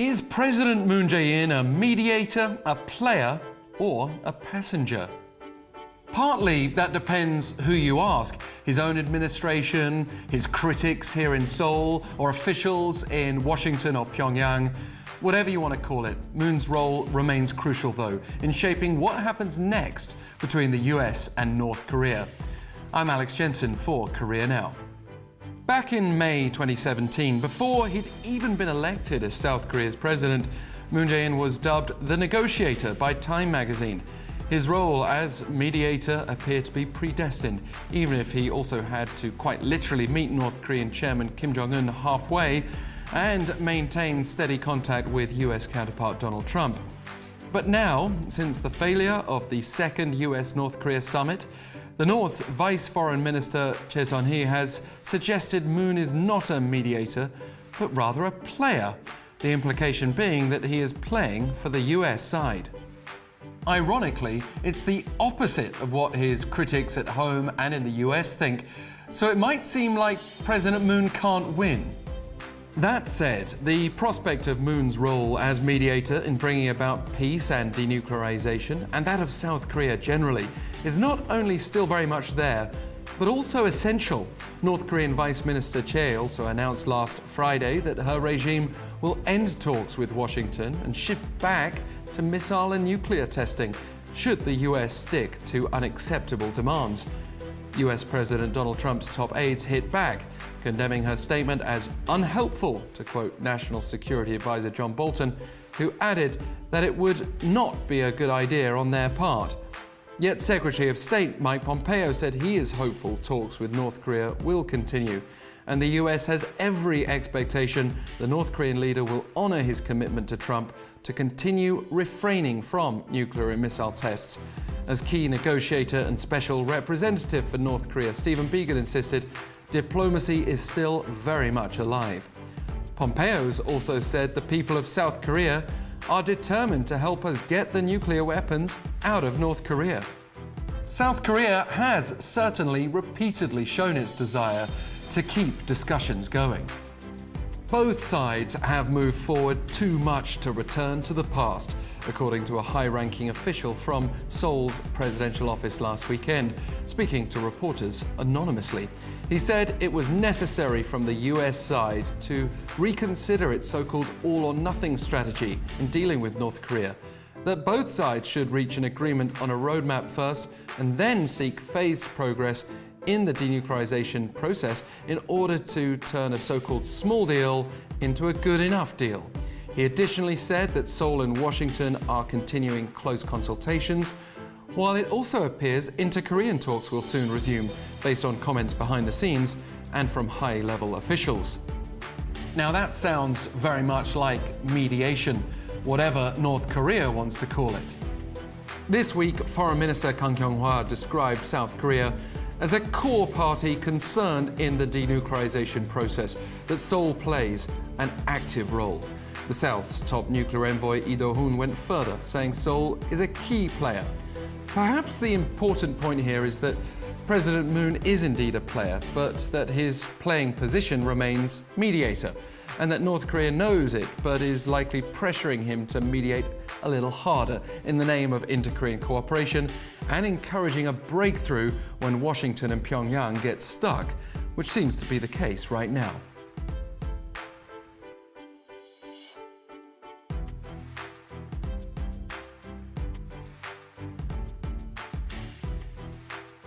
Is President Moon Jae-in a mediator, a player, or a passenger? Partly that depends who you ask. His own administration, his critics here in Seoul, or officials in Washington or Pyongyang. Whatever you want to call it, Moon's role remains crucial though in shaping what happens next between the US and North Korea. I'm Alex Jensen for Korea Now. Back in May 2017, before he'd even been elected as South Korea's president, Moon Jae-in was dubbed the negotiator by Time magazine. His role as mediator appeared to be predestined, even if he also had to quite literally meet North Korean Chairman Kim Jong-un halfway and maintain steady contact with US counterpart Donald Trump. But now, since the failure of the second US-North Korea summit, the North's Vice Foreign Minister Choi Son-hee has suggested Moon is not a mediator, but rather a player, the implication being that he is playing for the US side. Ironically, it's the opposite of what his critics at home and in the US think, so it might seem like President Moon can't win. That said, the prospect of Moon's role as mediator in bringing about peace and denuclearization, and that of South Korea generally, is not only still very much there, but also essential. North Korean Vice Minister Choi also announced last Friday that her regime will end talks with Washington and shift back to missile and nuclear testing, should the US stick to unacceptable demands. US President Donald Trump's top aides hit back, condemning her statement as unhelpful, to quote National Security Advisor John Bolton, who added that it would not be a good idea on their part. Yet Secretary of State Mike Pompeo said he is hopeful talks with North Korea will continue, and the US has every expectation the North Korean leader will honor his commitment to Trump to continue refraining from nuclear and missile tests. As key negotiator and special representative for North Korea, Stephen Biegun insisted diplomacy is still very much alive. Pompeo's also said the people of South Korea are determined to help us get the nuclear weapons out of North Korea. South Korea has certainly repeatedly shown its desire to keep discussions going. Both sides have moved forward too much to return to the past, according to a high-ranking official from Seoul's presidential office last weekend, speaking to reporters anonymously. He said it was necessary from the US side to reconsider its so-called all-or-nothing strategy in dealing with North Korea, that both sides should reach an agreement on a roadmap first and then seek phased progress in the denuclearization process in order to turn a so-called small deal into a good enough deal. He additionally said that Seoul and Washington are continuing close consultations, while it also appears inter-Korean talks will soon resume, based on comments behind the scenes and from high-level officials. Now that sounds very much like mediation, whatever North Korea wants to call it. This week, Foreign Minister Kang Kyung-hwa described South Korea as a core party concerned in the denuclearization process, that Seoul plays an active role. The South's top nuclear envoy Lee Do-hoon went further, saying Seoul is a key player. Perhaps the important point here is that President Moon is indeed a player, but that his playing position remains mediator, and that North Korea knows it, but is likely pressuring him to mediate a little harder in the name of inter-Korean cooperation and encouraging a breakthrough when Washington and Pyongyang get stuck, which seems to be the case right now.